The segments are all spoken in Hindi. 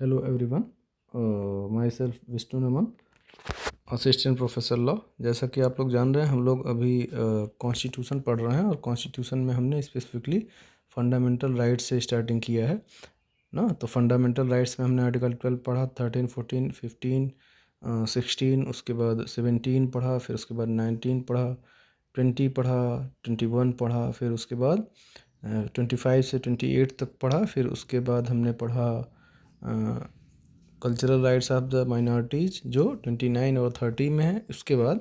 Hello everyone, my self Vishnu Naman, assistant professor law. जैसा कि आप लोग जान रहे हैं, हम लोग अभी कॉन्स्टिट्यूशन पढ़ रहे हैं और कॉन्स्टिट्यूशन में हमने स्पेसिफिकली फंडामेंटल राइट्स से स्टार्टिंग किया है ना। तो फंडामेंटल राइट्स में हमने आर्टिकल 12 पढ़ा, 13, 14, 15, 16, उसके बाद 17 पढ़ा, फिर उसके बाद 19 पढ़ा, 20 पढ़ा, 21 पढ़ा, फिर उसके बाद 25 से 28 तक पढ़ा। फिर उसके बाद हमने पढ़ा cultural rights of the minorities जो 29 और 30 में है। उसके बाद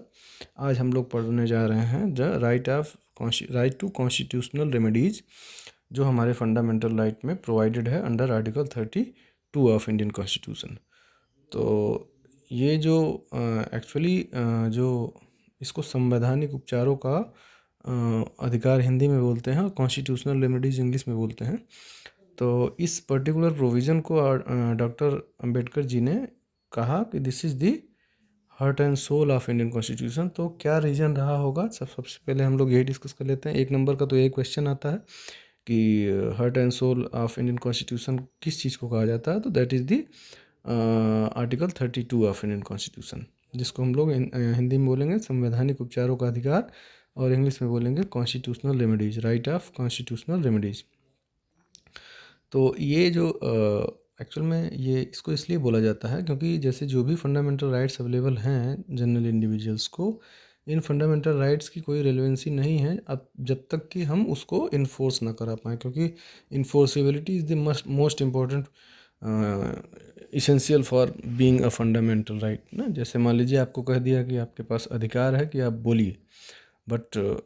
आज हम लोग पढ़ने जा रहे हैं the right to constitutional remedies, जो हमारे फंडामेंटल राइट में प्रोवाइडेड है under article 32 of Indian constitution. तो ये जो एक्चुअली जो इसको संवैधानिक उपचारों का अधिकार हिंदी में बोलते हैं और कॉन्स्टिट्यूशनल रेमेडीज़ इंग्लिश में बोलते हैं। तो इस पर्टिकुलर प्रोविज़न को डॉक्टर अंबेडकर जी ने कहा कि this is the heart and soul of Indian constitution. तो क्या रीज़न रहा होगा, सबसे पहले हम लोग यही डिस्कस कर लेते हैं। 1 नंबर का तो यही क्वेश्चन आता है कि heart and soul of Indian constitution किस चीज़ को कहा जाता है। तो that is the article 32 of Indian constitution, जिसको हम लोग हिंदी में बोलेंगे संवैधानिक उपचारों का अधिकार और इंग्लिश में बोलेंगे constitutional remedies, right of constitutional remedies. तो ये जो एक्चुअल में ये इसको इसलिए बोला जाता है क्योंकि जैसे जो भी फंडामेंटल राइट्स अवेलेबल हैं जनरल इंडिविजुअल्स को, इन फंडामेंटल राइट्स की कोई रेलेवेंसी नहीं है अब जब तक कि हम उसको इन्फोर्स ना करा पाएँ, क्योंकि enforceability is the most important essential for being a fundamental right ना। जैसे मान लीजिए आपको कह दिया कि आपके पास अधिकार है कि आप बोलिए, बट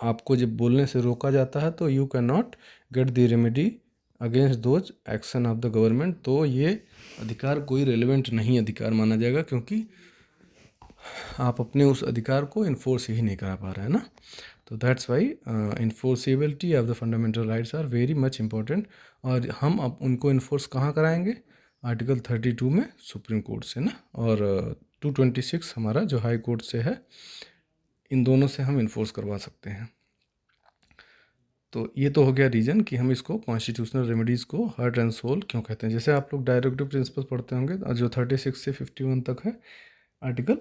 आपको जब बोलने से रोका जाता है तो you can not get the remedy against those action of the government. तो ये अधिकार कोई रेलेवेंट नहीं अधिकार माना जाएगा, क्योंकि आप अपने उस अधिकार को इन्फोर्स ही नहीं करा पा रहे हैं ना। तो that's why enforceability of the fundamental rights are very much important. और हम अब उनको इन्फोर्स कहाँ कराएंगे? आर्टिकल 32 में सुप्रीम कोर्ट से ना, और 226 हमारा जो हाई कोर्ट से है, इन दोनों से हम इन्फोर्स करवा सकते हैं। तो ये तो हो गया रीज़न कि हम इसको कॉन्स्टिट्यूशनल रेमेडीज़ को हार्ट एंड सोल क्यों कहते हैं। जैसे आप लोग डायरेक्टिव प्रिंसिपल पढ़ते होंगे जो 36 से 51 तक है आर्टिकल,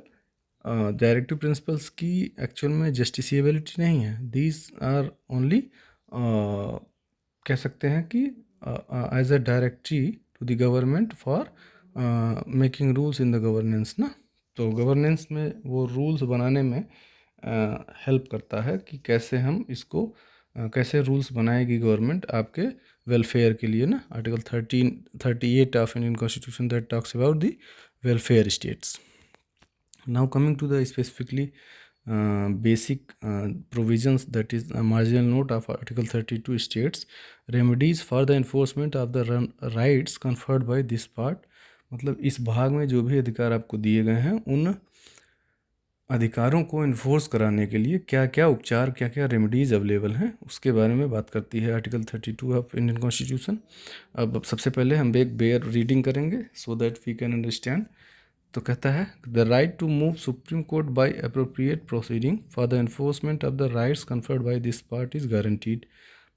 डायरेक्टिव प्रिंसिपल्स की एक्चुअल में जस्टिसिएबिलिटी नहीं है। दीज आर ओनली कह सकते हैं कि as a directory to the government for making rules in the governance ना। तो गवर्नेंस में वो रूल्स बनाने में हेल्प करता है कि कैसे हम इसको कैसे रूल्स बनाएगी गवर्नमेंट आपके वेलफेयर के लिए ना। Article 38 of Indian constitution that talks about the welfare states. Now coming to the specifically basic provisions, that is a marginal note of article 32 states remedies for the enforcement of the rights conferred by this part। मतलब इस भाग में जो भी अधिकार आपको दिए गए हैं उन अधिकारों को इन्फोर्स कराने के लिए क्या क्या उपचार, क्या क्या रेमेडीज़ अवेलेबल हैं, उसके बारे में बात करती है आर्टिकल 32 ऑफ इंडियन कॉन्स्टिट्यूशन। अब सबसे पहले हम एक बेयर रीडिंग करेंगे so that we can understand. तो कहता है the right to move Supreme Court by appropriate proceeding for the enforcement of the rights conferred by this part is guaranteed.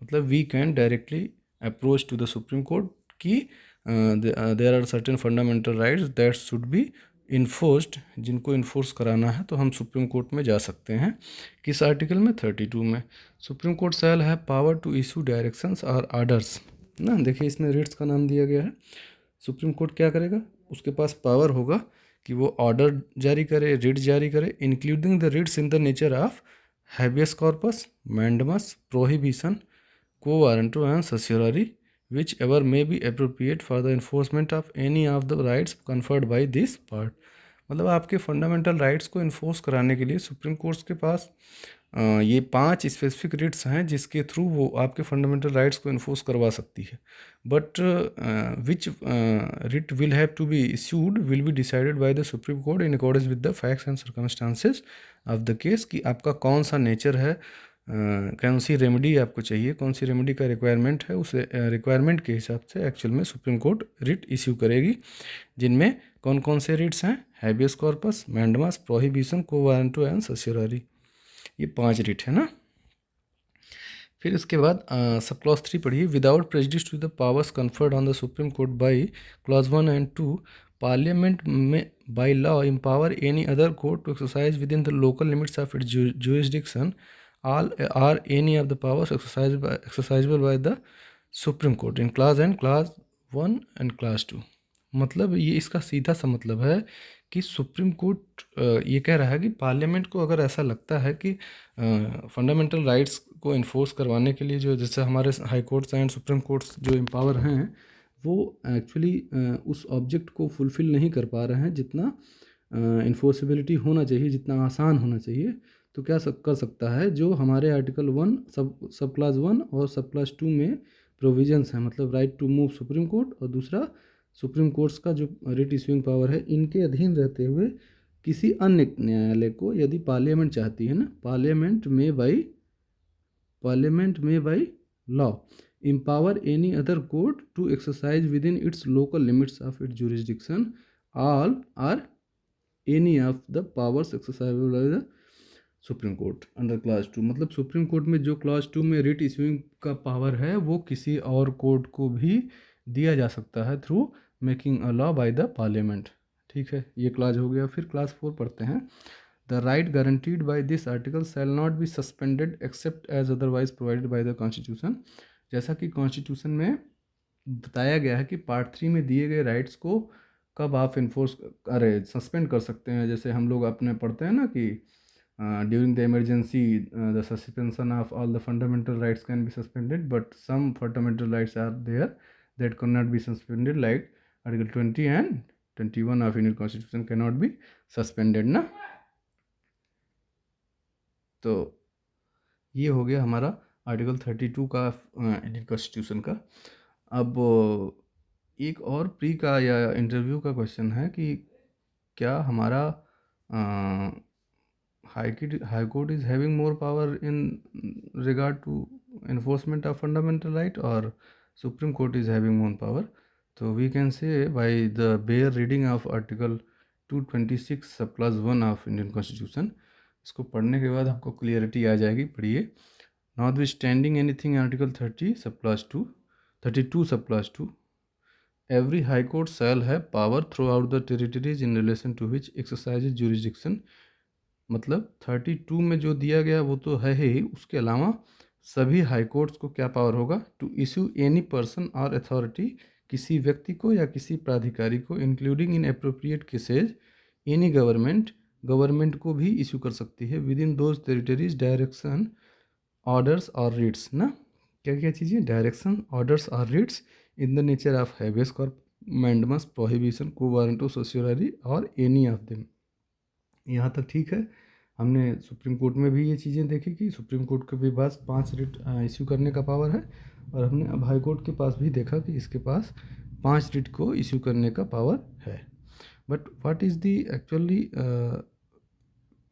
मतलब we can directly approach to the supreme court कि there are certain fundamental rights that should be enforced, जिनको इन्फोर्स कराना है तो हम सुप्रीम कोर्ट में जा सकते हैं। किस आर्टिकल में? 32 में। Supreme Court shall have power to issue directions और ऑर्डर्स ना। देखिए इसमें रिट्स का नाम दिया गया है। सुप्रीम कोर्ट क्या करेगा? उसके पास पावर होगा कि वो ऑर्डर जारी करे, रिट जारी करे, including the writs in the nature of habeas corpus, mandamus, prohibition, quo warranto and certiorari which ever may be appropriate for the enforcement of any of the rights conferred by this part। मतलब आपके फंडामेंटल राइट्स को इन्फोर्स कराने के लिए सुप्रीम कोर्ट के पास ये 5 स्पेसिफिक रिट्स हैं जिसके थ्रू वो आपके फंडामेंटल राइट्स को इन्फोर्स करवा सकती है। But which writ will have to be issued will be decided by the supreme court in accordance with the facts and circumstances of the case, कि आपका कौन सा नेचर है, कौन सी रेमेडी आपको चाहिए, कौन सी रेमेडी का रिक्वायरमेंट है, उस रिक्वायरमेंट के हिसाब से एक्चुअल में सुप्रीम कोर्ट रिट इश्यू करेगी। जिनमें कौन कौन से रिट्स हैं? Habeas corpus, mandamus, prohibition, quo warranto and सर्सियरी। ये 5 रिट है ना। फिर उसके बाद सब क्लॉज 3 पढ़िए। Without prejudice to the powers conferred on the supreme Court by clause 1 and 2, Parliament may by law empower any other court to exercise within the local limits of its jurisdiction all or any of the powers exercisable by the supreme court in class and class 1 and class 2। मतलब ये इसका सीधा सा मतलब है कि सुप्रीम कोर्ट ये कह रहा है कि पार्लियामेंट को अगर ऐसा लगता है कि फंडामेंटल राइट्स को इन्फोर्स करवाने के लिए जो जैसे हमारे high courts and supreme courts जो एम्पावर हैं वो एक्चुअली उस ऑब्जेक्ट को फुलफ़िल नहीं कर पा रहे हैं जितना इन्फोर्सिबिलिटी होना चाहिए, जितना आसान होना चाहिए। तो क्या कर सकता है, जो हमारे आर्टिकल 1 सब क्लास 1 और सब क्लास 2 में प्रोविजंस हैं, मतलब right to move Supreme Court और दूसरा सुप्रीम कोर्ट्स का जो रिट इशूइंग पावर है, इनके अधीन रहते हुए किसी अन्य न्यायालय को यदि पार्लियामेंट चाहती है ना, parliament may by law empower any other court to exercise within its local limits of its jurisdiction all or any of the powers exercisable by the supreme court under class 2। मतलब सुप्रीम कोर्ट में जो क्लास 2 में रिट इशूइंग का पावर है वो किसी और कोर्ट को भी दिया जा सकता है through making a law by the parliament. ठीक है, ये क्लास हो गया। फिर क्लास 4 पढ़ते हैं। The right guaranteed by this article shall not be suspended except as otherwise provided by the constitution. जैसा कि कॉन्स्टिट्यूशन में बताया गया है कि पार्ट 3 में दिए गए राइट्स को कब आप सस्पेंड कर सकते हैं। जैसे हम लोग अपने पढ़ते हैं ना कि during the emergency the suspension of all the fundamental rights can be suspended but some fundamental rights are there that can not be suspended, like article 20 and 21 of Indian constitution can not be suspended ना। तो ये हो गया हमारा आर्टिकल 32 का इंडियन कॉन्स्टिट्यूशन का। अब एक और प्री का या इंटरव्यू का क्वेश्चन है कि क्या हमारा High Court is having more power in regard to enforcement of fundamental right और Supreme Court is having more power. तो we can say by the bare reading of article 226 sub class 1 of Indian constitution. इसको पढ़ने के बाद आपको क्लियरिटी आ जाएगी। पढ़िए। Notwithstanding anything in Article 30 subclass 2, 32 subclass 2, every High Court shall have power throughout the territories in relation to which exercises jurisdiction। मतलब 32 में जो दिया गया वो तो है ही, उसके अलावा सभी हाई कोर्ट्स को क्या पावर होगा, टू इशू एनी पर्सन और अथॉरिटी, किसी व्यक्ति को या किसी प्राधिकारी को, including in appropriate cases any government को भी इशू कर सकती है within those territories direction orders और रिट्स ना। क्या क्या चीज़ें, डायरेक्शन, ऑर्डर्स और writs in the nature of habeas corpus, mandamus, prohibition, quo warranto, certiorari और एनी ऑफ देम। यहाँ तक ठीक है। हमने सुप्रीम कोर्ट में भी ये चीज़ें देखी कि सुप्रीम कोर्ट के भी पास 5 रिट इशू करने का पावर है, और हमने अब हाई कोर्ट के पास भी देखा कि इसके पास 5 रिट को इशू करने का पावर है। But what is the actually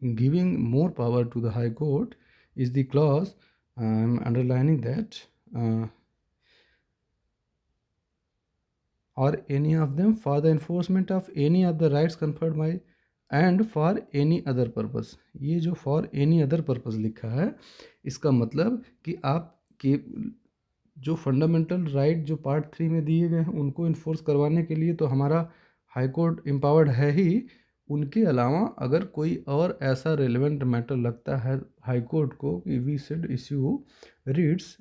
giving more power to the high court is the clause, I'm underlining that, or any of them for the enforcement of any of the rights conferred by and for any other purpose। ये जो for any other purpose लिखा है, इसका मतलब कि आपके जो फंडामेंटल राइट जो पार्ट 3 में दिए गए हैं उनको इन्फोर्स करवाने के लिए तो हमारा हाई कोर्ट एम्पावर्ड है ही, उनके अलावा अगर कोई और ऐसा रेलेवेंट मैटर लगता है हाई कोर्ट को कि we should issue writs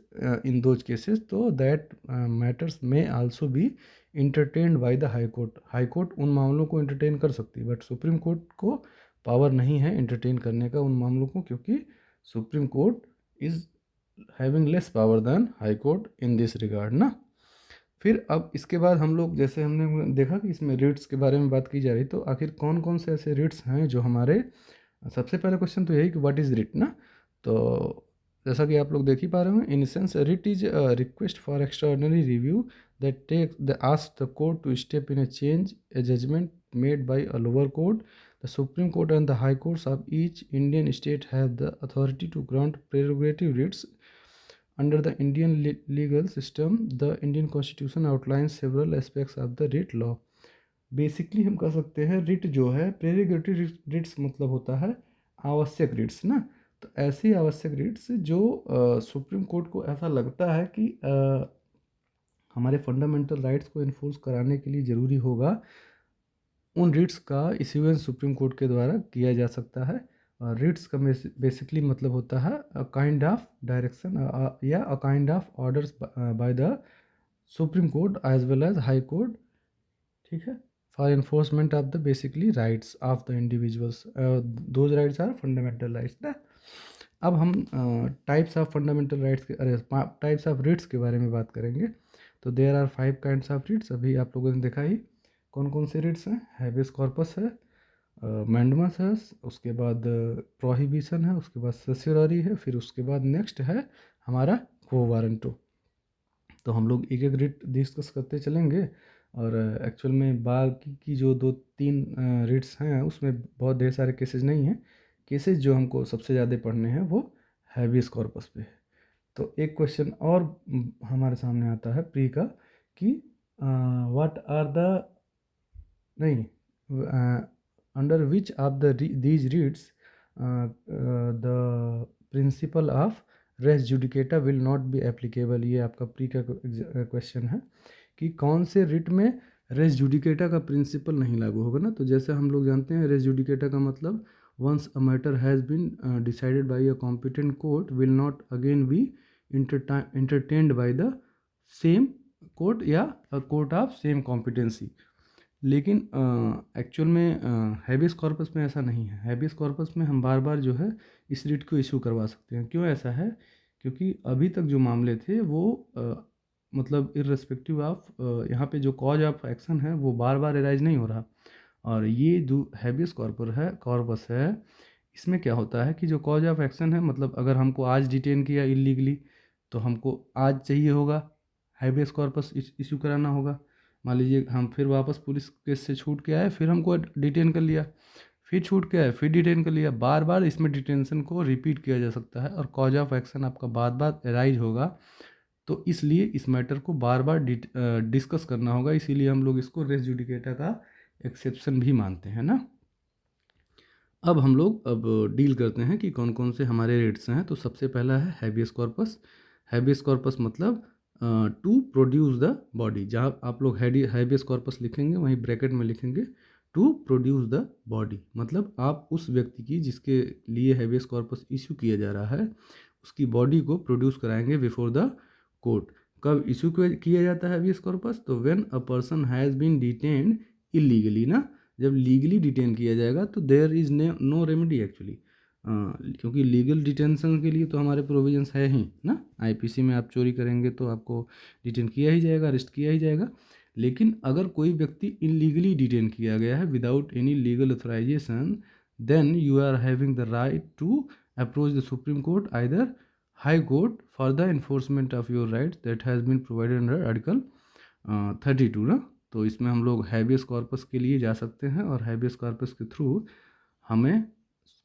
in those cases, तो दैट मैटर्स में also be entertained by the high Court. High Court उन मामलों को इंटरटेन कर सकती है, बट सुप्रीम कोर्ट को पावर नहीं है इंटरटेन करने का उन मामलों को, क्योंकि Supreme Court is having less power than High Court in this regard ना। फिर अब इसके बाद हम लोग, जैसे हमने देखा कि इसमें रिट्स के बारे में बात की जा रही, तो आखिर कौन कौन से ऐसे रिट्स हैं जो हमारे, सबसे पहला क्वेश्चन तो यही कि व्हाट इज़ रिट ना। तो जैसा कि आप लोग देख ही पा रहे हो, in sense writ is a request for extraordinary review that take the ask the court to step in a change a judgement made by a lower court. The supreme court and the high courts of each Indian state have the authority to grant prerogative writs Under the Indian legal system, the Indian Constitution outlines several aspects of the writ law। Basically हम कह सकते हैं रिट जो है, प्रेरोगेटिव रिट्स मतलब होता है आवश्यक रिट्स ना। तो ऐसी आवश्यक रिट्स जो सुप्रीम कोर्ट को ऐसा लगता है कि हमारे फंडामेंटल राइट्स को इन्फोर्स कराने के लिए ज़रूरी होगा, उन रिट्स का इश्यूएंस सुप्रीम कोर्ट के द्वारा किया जा सकता है। और रिट्स का बेसिकली मतलब होता है अ काइंड ऑफ डायरेक्शन या a kind of orders by the supreme court as well as high court, ठीक है, for enforcement of the basically rights of the individuals, those rights are fundamental rights ना। अब हम टाइप्स ऑफ फंडामेंटल राइट्स के अरे टाइप्स ऑफ रिट्स के बारे में बात करेंगे। तो there are 5 kinds of writs, अभी आप लोगों ने देखा ही कौन कौन से रिट्स हैं। हैबियस कॉर्पस है, मैंडमस है, उसके बाद प्रोहिबिशन है, उसके बाद सेस्योररी है, फिर उसके बाद नेक्स्ट है हमारा क्वो वारंटो। तो हम लोग एक एक रिट डिस्कस करते चलेंगे। और एक्चुअल में बाकी की जो 2-3 रिट्स हैं उसमें बहुत ढेर सारे केसेस नहीं हैं। केसेस जो हमको सबसे ज़्यादा पढ़ने हैं वो हैबियस कॉर्पस पे है। तो एक क्वेश्चन और हमारे सामने आता है प्री का कि व्हाट आर द नहीं under which of the these writs the principle of res judicata will not be applicable. ये आपका प्री का क्वेश्चन है कि कौन से रिट में रेस जुडिकेटा का प्रिंसिपल नहीं लागू होगा ना। तो जैसे हम लोग जानते हैं रेस जुडिकेटा का मतलब once a matter has been decided by a competent court will not again be entertained by the same court या कोर्ट ऑफ सेम कॉम्पिटेंसी। लेकिन एक्चुअल में हैबियस कॉर्पस में ऐसा नहीं है। हैबियस कॉर्पस में हम बार बार जो है इस रिट को इशू करवा सकते हैं। क्यों ऐसा है? क्योंकि अभी तक जो मामले थे वो मतलब इर्रेस्पेक्टिव ऑफ यहाँ पे जो कॉज ऑफ एक्शन है वो बार बार एराइज नहीं हो रहा। और ये जो हैबियस कॉर्पस है, इसमें क्या होता है कि जो कॉज ऑफ एक्शन है, मतलब अगर हमको आज डिटेन किया इलीगली तो हमको आज चाहिए होगा हैबियस कॉर्पस इशू कराना होगा। मान लीजिए हम फिर वापस पुलिस केस से छूट के आए, फिर हमको डिटेन कर लिया, फिर छूट के आए, फिर डिटेन कर लिया। बार बार इसमें डिटेंशन को रिपीट किया जा सकता है और कॉज ऑफ एक्शन आपका बार बार एराइज होगा। तो इसलिए इस मैटर को बार बार डिस्कस करना होगा। इसीलिए हम लोग इसको रेस जुडिकेटा का एक्सेप्शन भी मानते हैं ना। अब हम लोग डील करते हैं कि कौन कौन से हमारे रेट्स हैं। तो सबसे पहला है हैबियस कॉर्पस। हैबियस कॉर्पस मतलब टू प्रोड्यूस द बॉडी। जहाँ आप लोग हैबियस कॉर्पस लिखेंगे वहीं ब्रैकेट में लिखेंगे टू प्रोड्यूस द बॉडी। मतलब आप उस व्यक्ति की जिसके लिए हैबियस कॉर्पस इशू किया जा रहा है उसकी बॉडी को प्रोड्यूस कराएंगे बिफोर द कोर्ट। कब इशू किया जाता है हैबियस कॉर्पस? तो when a person has been detained illegally ना। जब लीगली डिटेन किया जाएगा तो देयर इज़ नो रेमेडी एक्चुअली, क्योंकि लीगल डिटेंशन के लिए तो हमारे प्रोविजंस है ही ना। आईपीसी में आप चोरी करेंगे तो आपको डिटेन किया ही जाएगा, अरेस्ट किया ही जाएगा। लेकिन अगर कोई व्यक्ति इलीगली डिटेन किया गया है without any legal authorization, then you are having the right to approach the supreme court either high court for the enforcement of your rights that has been provided under article 32 ना। तो इसमें हम लोग हैबियस कॉर्पस के लिए जा सकते हैं और हैबियस कॉर्पस के थ्रू हमें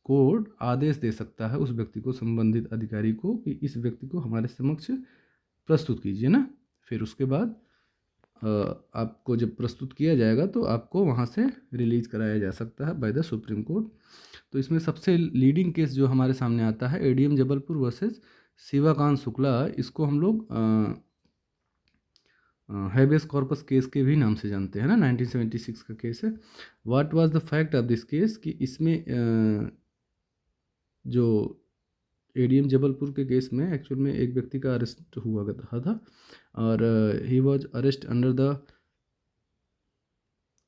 कोर्ट आदेश दे सकता है उस व्यक्ति को, संबंधित अधिकारी को, कि इस व्यक्ति को हमारे समक्ष प्रस्तुत कीजिए ना। फिर उसके बाद आपको जब प्रस्तुत किया जाएगा तो आपको वहाँ से रिलीज कराया जा सकता है बाय द सुप्रीम कोर्ट। तो इसमें सबसे लीडिंग केस जो हमारे सामने आता है एडीएम जबलपुर वर्सेस शिवाकांत शुक्ला। इसको हम लोग हैबियस कॉर्पस केस के भी नाम से जानते हैं ना। 1976 का केस है। What was the fact of this case कि इसमें जो एडीएम जबलपुर के केस में एक्चुअल में एक व्यक्ति का अरेस्ट हुआ था और he was arrest under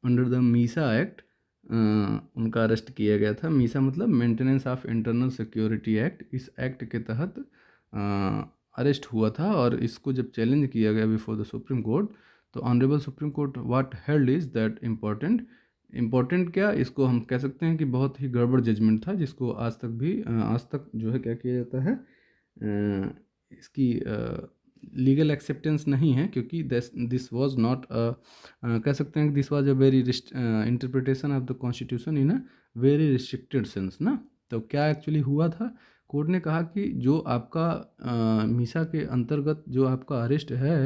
the MISA act. उनका अरेस्ट किया गया था। मीसा मतलब maintenance of internal security act. इस एक्ट के तहत अरेस्ट हुआ था और इसको जब चैलेंज किया गया बिफोर द सुप्रीम कोर्ट तो honourable supreme court what held is that important क्या, इसको हम कह सकते हैं कि बहुत ही गड़बड़ जजमेंट था, जिसको आज तक जो है क्या किया जाता है, इसकी लीगल एक्सेप्टेंस नहीं है। क्योंकि दिस वाज नॉट कह सकते हैं कि this was a very interpretation of the constitution in a very restricted sense ना। तो क्या एक्चुअली हुआ था, कोर्ट ने कहा कि जो आपका मीसा के अंतर्गत जो आपका अरेस्ट है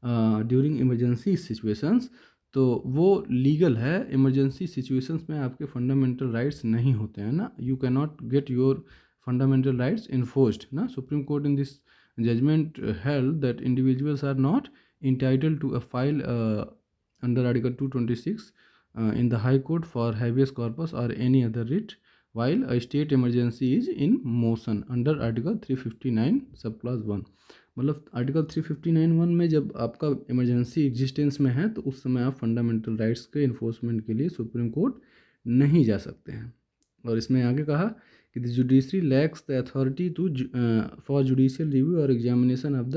ड्यूरिंग इमरजेंसी सिचुएशंस, तो वो लीगल है। इमरजेंसी सिचुएशंस में आपके फंडामेंटल राइट्स नहीं होते हैं ना। You can not get your fundamental rights enforced. Now, Supreme Court in this judgment held that individuals are not entitled to a file under Article 226 in the High Court for habeas corpus or any other writ while a state emergency is in motion under Article 359 सब क्लास 1. मतलब आर्टिकल 359(1) में जब आपका इमरजेंसी एग्जिस्टेंस में है तो उस समय आप फंडामेंटल राइट्स के इन्फोर्समेंट के लिए सुप्रीम कोर्ट नहीं जा सकते हैं. और इसमें आगे कहा कि the judiciary lacks the authority to for judicial review और examination of the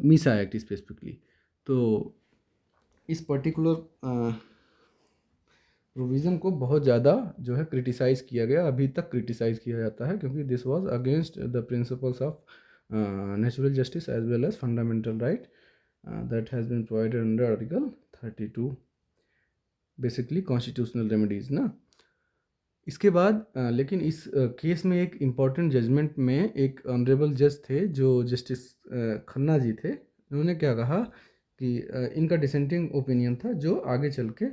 MISA Act specifically. तो इस पर्टिकुलर प्रोविज़न को बहुत ज़्यादा जो है क्रिटिसाइज़ किया गया, अभी तक क्रिटिसाइज़ किया जाता है, क्योंकि this was against the principles of natural justice as well as fundamental right that has been provided under article 32 basically constitutional remedies ना. इसके बाद लेकिन इस केस में एक इम्पॉर्टेंट जजमेंट में एक ऑनरेबल जज थे जो जस्टिस खन्ना जी थे. उन्होंने क्या कहा कि इनका डिसेंटिंग ओपिनियन था जो आगे चल के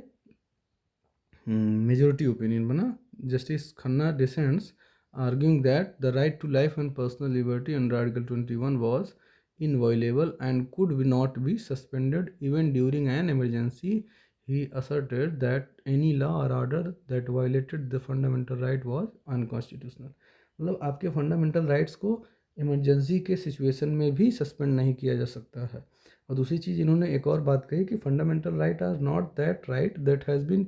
मेजोरिटी ओपिनियन बना. Justice Khanna dissents arguing that the right to life and personal liberty under article 21 was inviolable and could not be suspended even during an emergency. He asserted that any law or order that violated the fundamental right was unconstitutional. मतलब आपके फंडामेंटल राइट्स को इमरजेंसी के सिचुएशन में भी सस्पेंड नहीं किया जा सकता है. और दूसरी चीज़ इन्होंने एक और बात कही कि fundamental right are not that right that has been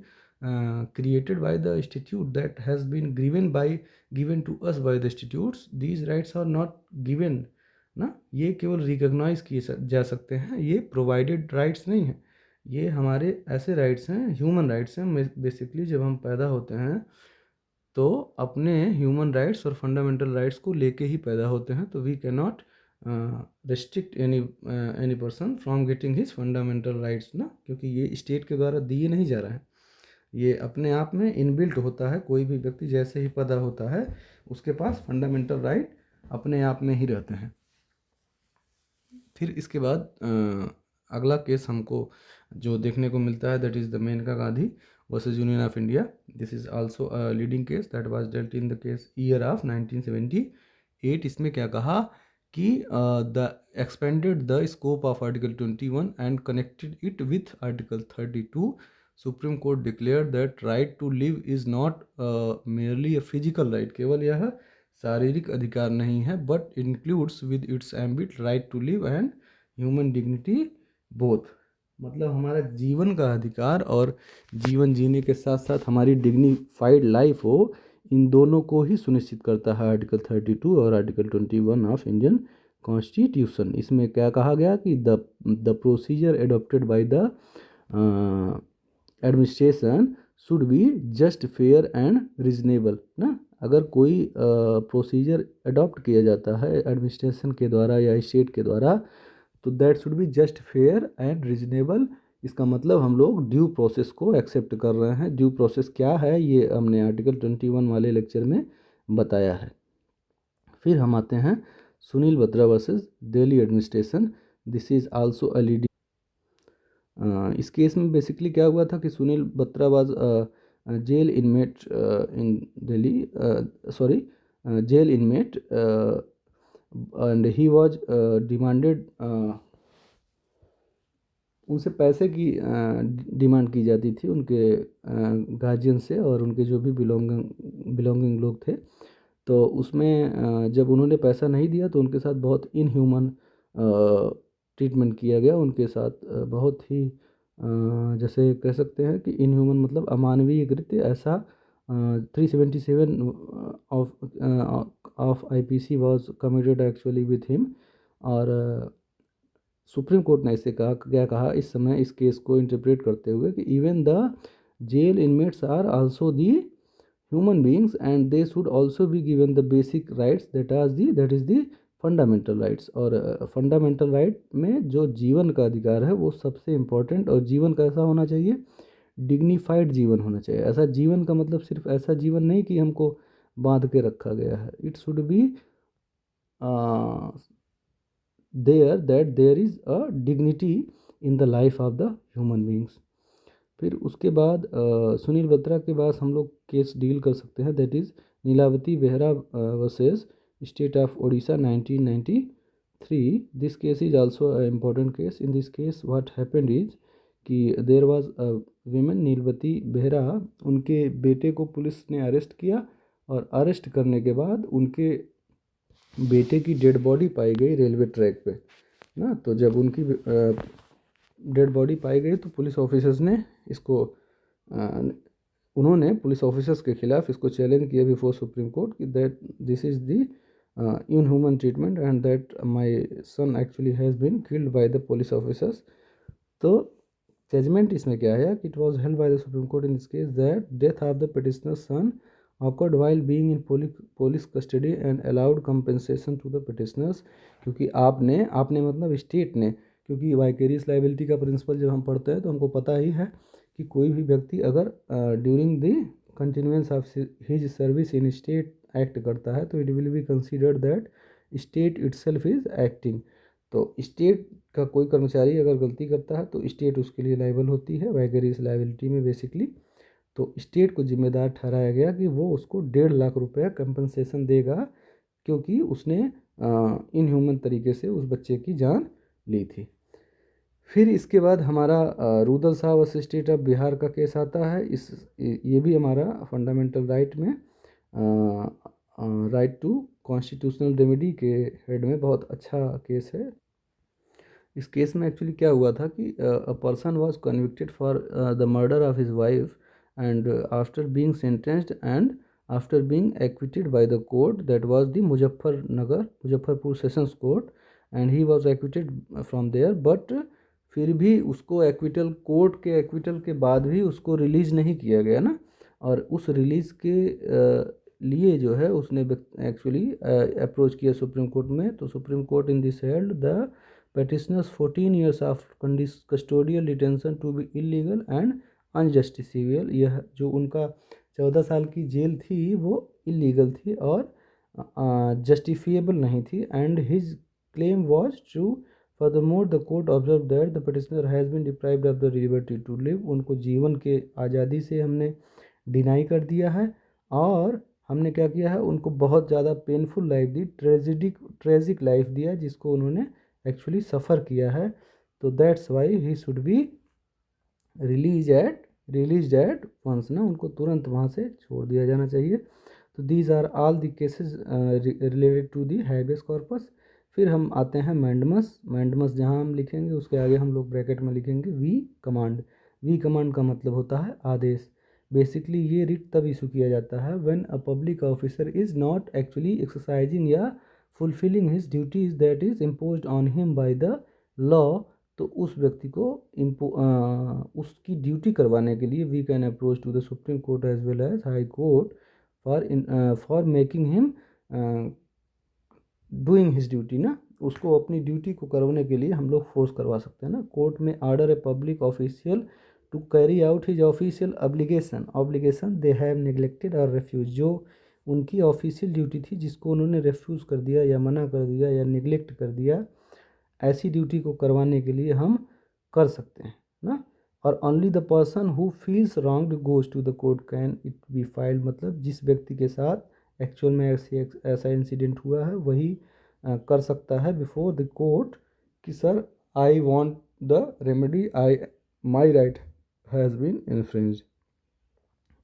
created by the institute that has been given to us by the institutes. These rights are not given ना, ये केवल रिकॉग्नाइज किए जा सकते हैं, ये प्रोवाइडेड राइट्स नहीं हैं. ये हमारे ऐसे राइट्स हैं, ह्यूमन राइट्स हैं. बेसिकली जब हम पैदा होते हैं तो अपने ह्यूमन राइट्स और फंडामेंटल राइट्स को लेके ही पैदा होते हैं. तो we can not restrict any person from getting his fundamental rights ना, क्योंकि ये स्टेट के द्वारा दिए नहीं जा रहे हैं. ये अपने आप में इनबिल्ट होता है. कोई भी व्यक्ति जैसे ही पैदा होता है उसके पास फंडामेंटल राइट अपने आप में ही रहते हैं. फिर इसके बाद अगला केस हमको जो देखने को मिलता है that is the Maneka Gandhi versus Union of India. This is also a leading case that was dealt in the case year of 1978. इसमें क्या कहा कि the expanded the scope of article 21 and connected it with article 32. Supreme court declare that right to live is not merely a physical right. केवल यह शारीरिक अधिकार नहीं है but includes with its ambit right to live and human dignity both. मतलब हमारा जीवन का अधिकार और जीवन जीने के साथ साथ हमारी डिग्निफाइड लाइफ हो, इन दोनों को ही सुनिश्चित करता है आर्टिकल 32 और आर्टिकल 21 ऑफ इंडियन कॉन्स्टिट्यूशन. इसमें क्या कहा गया कि the procedure adopted by the administration should be just fair and reasonable ना. अगर कोई प्रोसीजर अडॉप्ट किया जाता है एडमिनिस्ट्रेशन के द्वारा या स्टेट के द्वारा तो that should be just fair and reasonable. इसका मतलब हम लोग ड्यू प्रोसेस को एक्सेप्ट कर रहे हैं. ड्यू प्रोसेस क्या है ये हमने आर्टिकल 21 वाले लेक्चर में बताया है. फिर हम आते हैं Sunil Batra versus Delhi administration. This is also a leading. इस केस में बेसिकली क्या हुआ था कि Sunil Batra was jail inmate in Delhi, jail inmate, and he was demanded, उनसे पैसे की डिमांड की जाती थी उनके गार्जियन से और उनके जो भी बिलोंगिंग लोग थे. तो उसमें जब उन्होंने पैसा नहीं दिया तो उनके साथ बहुत इनह्यूमन ट्रीटमेंट किया गया. उनके साथ बहुत ही जैसे कह सकते हैं कि इनह्यूमन मतलब अमानवीय कृत्य ऐसा 377 of IPC was committed actually with him. और सुप्रीम कोर्ट ने इसे कहा इस समय इस केस को इंटरप्रेट करते हुए कि even the jail inmates are also the human beings and they should also be given the basic rights that is the fundamental rights. और फंडामेंटल राइट में जो जीवन का अधिकार है वो सबसे इम्पोर्टेंट. और जीवन कैसा होना चाहिए? डिग्निफाइड जीवन होना चाहिए. ऐसा जीवन का मतलब सिर्फ ऐसा जीवन नहीं कि हमको बांध के रखा गया है. It should be there is a dignity in the life of the human beings. फिर उसके बाद सुनील बत्रा के बाद हम लोग केस डील कर सकते हैं that is Nilabati Behera versus state of Odisha 1993. This case is also a important case. In this case what happened is कि there was a women Nilabati Behera, उनके बेटे को पुलिस ने अरेस्ट किया और अरेस्ट करने के बाद उनके बेटे की डेड बॉडी पाई गई रेलवे ट्रैक पे ना. तो जब उनकी डेड बॉडी पाई गई तो पुलिस ऑफिसर्स ने इसको उन्होंने पुलिस ऑफिसर्स के खिलाफ इसको चैलेंज किया बिफोर सुप्रीम कोर्ट कि that this is the inhuman treatment and that my son actually has been killed by the police officers. तो जजमेंट इसमें क्या है कि it was held by the supreme court in this case that death of the petitioner son occurred while being in police custody and allowed compensation to the petitioners. क्योंकि आपने मतलब स्टेट ने, क्योंकि वाइकेरियस लाइबिलिटी का प्रिंसिपल जब हम पढ़ते हैं तो हमको पता ही है कि कोई भी व्यक्ति अगर during the continuance of his service in state act करता है तो it will be considered that state itself is acting. तो स्टेट का कोई कर्मचारी अगर गलती करता है तो स्टेट उसके लिए लाइबल होती है वाइकेरियस लाइबिलिटी में बेसिकली. तो स्टेट को जिम्मेदार ठहराया गया कि वो उसको 1.5 लाख रुपया कंपनसेशन देगा क्योंकि उसने इनह्यूमन तरीके से उस बच्चे की जान ली थी. फिर इसके बाद हमारा Rudal Shah versus state of Bihar का केस आता है. ये भी हमारा फंडामेंटल राइट में राइट टू कॉन्स्टिट्यूशनल रेमेडी के हेड में बहुत अच्छा केस है. इस केस में एक्चुअली क्या हुआ था कि a person was convicted for the murder of his wife and after being sentenced and after being acquitted by the court that was the Muzaffarpur sessions court and he was acquitted from there. But फिर भी उसको कोर्ट के एक्विटल के बाद भी उसको रिलीज़ नहीं किया गया ना. और उस रिलीज़ के लिए जो है उसने एक्चुअली अप्रोच किया सुप्रीम कोर्ट में. तो supreme court in this held the petitioners 14 years of custodial detention to be illegal and unjustifiable. यह जो उनका 14 साल की जेल थी वो इलीगल थी और जस्टिफिएबल नहीं थी. And his claim was true. Furthermore the court observe that the petitioner has been deprived of the liberty to live. उनको जीवन के आज़ादी से हमने डिनाई कर दिया है और हमने क्या किया है, उनको बहुत ज़्यादा पेनफुल लाइफ दी, ट्रेजिक लाइफ दिया जिसको उन्होंने एक्चुअली सफ़र किया है. तो that's why he should be release at once ना. उनको तुरंत वहाँ से छोड़ दिया जाना चाहिए. तो these are all the cases related to the habeas corpus. फिर हम आते हैं मैंडमस जहाँ हम लिखेंगे उसके आगे हम लोग ब्रैकेट में लिखेंगे वी कमांड. वी कमांड का मतलब होता है आदेश. बेसिकली ये रिट तब इशू किया जाता है when a public officer is not actually exercising या fulfilling his duties that is imposed on him by the law. तो उस व्यक्ति को उसकी ड्यूटी करवाने के लिए we can approach to the supreme court as well as high court for making him doing his duty ना. उसको अपनी ड्यूटी को करवाने के लिए हम लोग फोर्स करवा सकते हैं ना. कोर्ट में order a public official to carry out his official obligation they have neglected और रेफ्यूज. जो उनकी ऑफिशियल ड्यूटी थी जिसको उन्होंने रेफ्यूज़ कर दिया या मना कर दिया या निगलेक्ट कर दिया, ऐसी ड्यूटी को करवाने के लिए हम कर सकते हैं ना. और only the person who feels wronged goes to the court can it be filed. मतलब जिस व्यक्ति के साथ एक्चुअल में ऐसा इंसिडेंट हुआ है वही कर सकता है बिफोर द कोर्ट कि sir I want the remedy, my right has been infringed.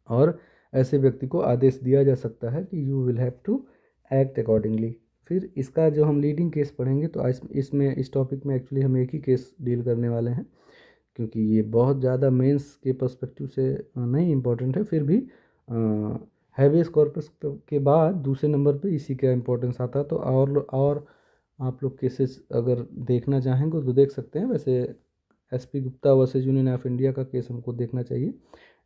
और ऐसे व्यक्ति को आदेश दिया जा सकता है कि you will have to act accordingly. फिर इसका जो हम लीडिंग केस पढ़ेंगे तो इसमें इस टॉपिक में एक्चुअली हम एक ही केस डील करने वाले हैं क्योंकि ये बहुत ज़्यादा मेंस के पर्सपेक्टिव से नहीं इम्पोर्टेंट है. फिर भी हैबेस कॉर्पस के बाद दूसरे नंबर पे इसी का इम्पोर्टेंस आता है. तो और आप लोग केसेस अगर देखना चाहेंगे तो देख सकते हैं. वैसे SP Gupta versus Union of India का केस हमको देखना चाहिए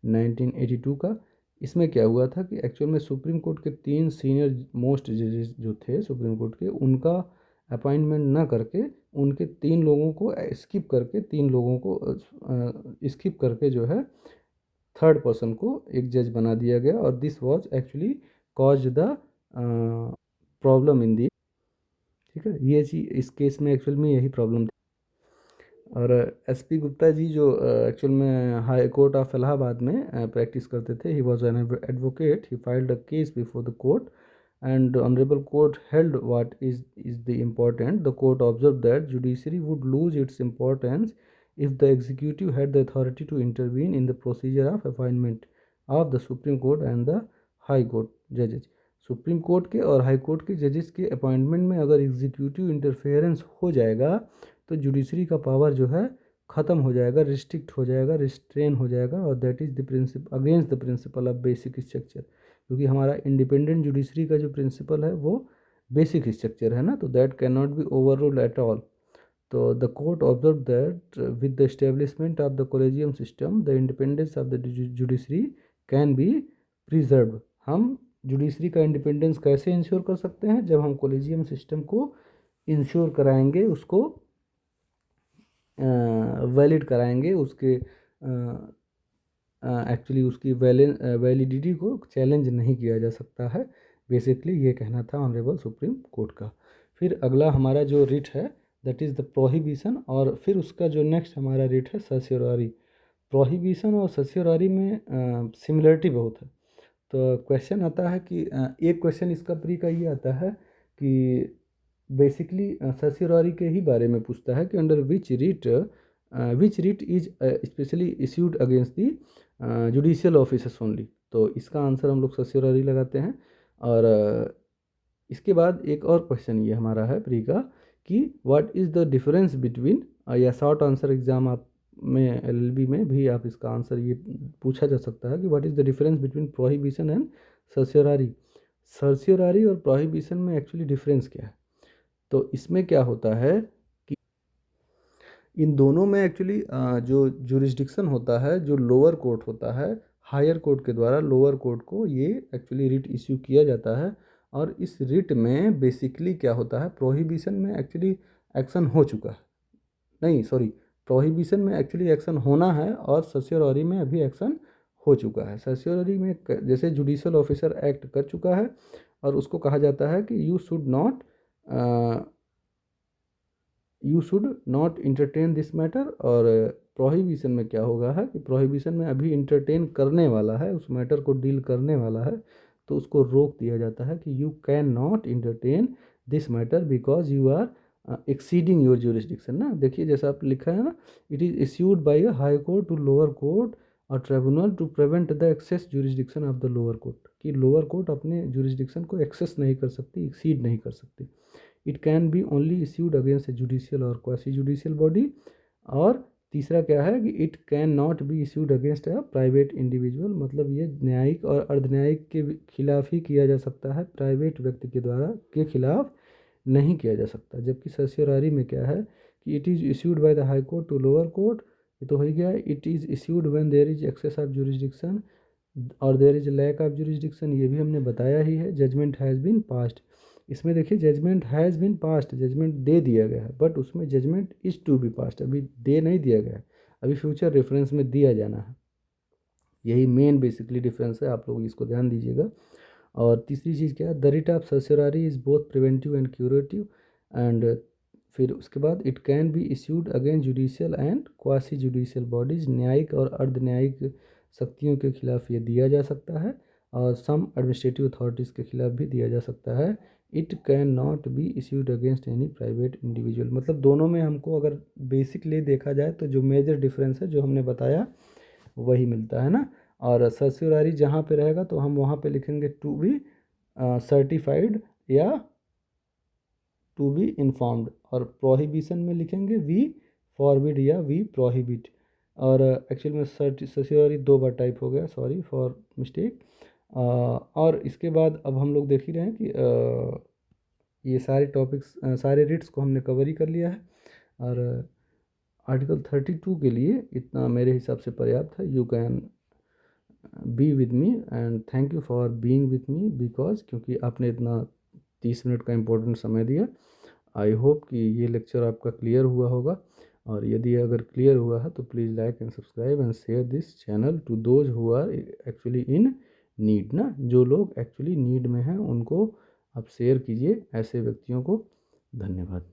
1982 का. इसमें क्या हुआ था कि एक्चुअल में सुप्रीम कोर्ट के 3 सीनियर मोस्ट जजेस जो थे सुप्रीम कोर्ट के, उनका अपॉइंटमेंट ना करके उनके 3 लोगों को स्किप करके 3 लोगों को स्किप करके जो है थर्ड पर्सन को एक जज बना दिया गया. और this was actually cause the problem in the. ठीक है, ये चीज़ इस केस में एक्चुअल में यही प्रॉब्लम थी. और एसपी गुप्ता जी जो एक्चुअल में हाई कोर्ट ऑफ इलाहाबाद में प्रैक्टिस करते थे, he was an advocate, he filed a case before the court and honorable court held what is the important. The court observed that judiciary would lose its importance if the executive had the authority to intervene in the procedure of appointment of the Supreme Court and the High Court judges. Supreme court के और हाई कोर्ट के जजेस के अपॉइंटमेंट में अगर एग्जीक्यूटिव इंटरफेरेंस हो जाएगा तो जुडिशरी का पावर जो है ख़त्म हो जाएगा, रिस्ट्रिक्ट हो जाएगा, रिस्ट्रेन हो जाएगा, और that is the principle against the principle of basic structure. क्योंकि हमारा इंडिपेंडेंट जुडिशरी का जो प्रिंसिपल है वो बेसिक स्ट्रक्चर है ना, तो that can not be overruled at all. तो the court observe that with the establishment of the collegium system the independence of the judiciary can be preserve. हम जुडिशरी का इंडिपेंडेंस कैसे इंश्योर कर सकते हैं? जब हम कोलेजियम सिस्टम को इंश्योर कराएंगे, उसको वैलिड कराएंगे, उसके एक्चुअली उसकी वैलिडिटी को चैलेंज नहीं किया जा सकता है। बेसिकली ये कहना था ऑनरेबल सुप्रीम कोर्ट का। फिर अगला हमारा जो रिट है दैट इज़ द प्रोहिबिशन, और फिर उसका जो नेक्स्ट हमारा रिट है सर्सियोररी। प्रोहिबिशन और सर्सियोररी में सिमिलरिटी बहुत है। तो क्वेश्चन आता है कि एक क्वेश्चन इसका प्री का ये आता है कि बेसिकली सर्सियोररी के ही बारे में पूछता है कि under which writ is specially issued against the judicial officers only. तो इसका आंसर हम लोग सर्सियोररी लगाते हैं। और इसके बाद एक और क्वेश्चन ये हमारा है प्री का कि what is the difference between, या शॉर्ट आंसर एग्जाम आप में एलएलबी में भी आप इसका आंसर ये पूछा जा सकता है कि what is the difference between prohibition and certiorari. Certiorari और प्रोहिबिशन में एक्चुअली डिफरेंस क्या है? तो इसमें क्या होता है कि इन दोनों में एक्चुअली जो जुरिस्डिक्शन होता है, जो लोअर कोर्ट होता है, हायर कोर्ट के द्वारा लोअर कोर्ट को ये एक्चुअली रिट इश्यू किया जाता है। और इस रिट में बेसिकली क्या होता है, प्रोहिबिशन में एक्चुअली एक्शन हो चुका है, नहीं सॉरी, प्रोहिबिशन में एक्चुअली एक्शन होना है और सर्सियोररी में अभी एक्शन हो चुका है। सर्सियोररी में जैसे जुडिशियल ऑफिसर एक्ट कर चुका है और उसको कहा जाता है कि you should not entertain this matter. और प्रोहिबिशन में क्या होगा है कि प्रोहिबिशन में अभी इंटरटेन करने वाला है, उस मैटर को डील करने वाला है, तो उसको रोक दिया जाता है कि you can not entertain this matter because you are exceeding your jurisdiction ना। देखिए जैसा आप लिखा है ना, it is issued by a High Court to lower court और tribunal to prevent the excess jurisdiction of the lower court, कि लोअर कोर्ट अपने जुरिस्डिक्शन को एक्सेस नहीं कर सकती, एक्सीड नहीं कर सकती। It can be only issued against a judicial और क्वासी जुडिशियल बॉडी। और तीसरा क्या है कि it can not B issued against a private individual, मतलब ये न्यायिक और अर्धन्यायिक के खिलाफ ही किया जा सकता है, प्राइवेट व्यक्ति के द्वारा के खिलाफ नहीं किया जा सकता। जबकि सर्सियोररी में क्या है कि it is issued by the high Court to lower court, ये तो हो गया। It is issued when there is excess of jurisdiction और there is lack of jurisdiction, ये भी हमने बताया ही है। जजमेंट हैज़ बीन पास्ड, इसमें देखिए judgment has been passed, judgment दे दिया गया है, बट उसमें judgment is to be passed अभी दे नहीं दिया गया है, अभी फ्यूचर रेफरेंस में दिया जाना है। यही मेन बेसिकली डिफरेंस है, आप लोग इसको ध्यान दीजिएगा। और तीसरी चीज़ क्या है, the writ of certiorari is both preventive and curative. And फिर उसके बाद it can be issued against judicial and quasi judicial bodies, न्यायिक और अर्ध न्यायिक शक्तियों के खिलाफ ये दिया जा सकता है, और सम एडमिनिस्ट्रेटिव अथॉरिटीज़ के खिलाफ भी दिया जा सकता है। It can not B issued against any private individual. मतलब दोनों में हमको अगर बेसिकली देखा जाए तो जो मेजर डिफरेंस है जो हमने बताया वही मिलता है ना। और सर्सियोररी जहाँ पे रहेगा तो हम वहाँ पे लिखेंगे टू बी सर्टिफाइड या टू बी इन्फॉर्म्ड, और प्रोहिबिशन में लिखेंगे वी फॉरबिड या वी प्रोहिबिट। और एक्चुअल में सर्सियोररी दो बार टाइप हो गया, सॉरी फॉर मिस्टेक। और इसके बाद अब हम लोग देख ही रहे हैं कि ये सारे टॉपिक्स सारे रिट्स को हमने कवर ही कर लिया है। और आर्टिकल 32 के लिए इतना मेरे हिसाब से पर्याप्त है। You can be with me and thank you for being with me because, क्योंकि आपने इतना 30 मिनट का इम्पोर्टेंट समय दिया। आई होप कि ये लेक्चर आपका क्लियर हुआ होगा, और यदि अगर क्लियर हुआ है तो please like and subscribe and share this channel to those who are actually in need ना। जो लोग एक्चुअली नीड में हैं उनको आप शेयर कीजिए, ऐसे व्यक्तियों को। धन्यवाद।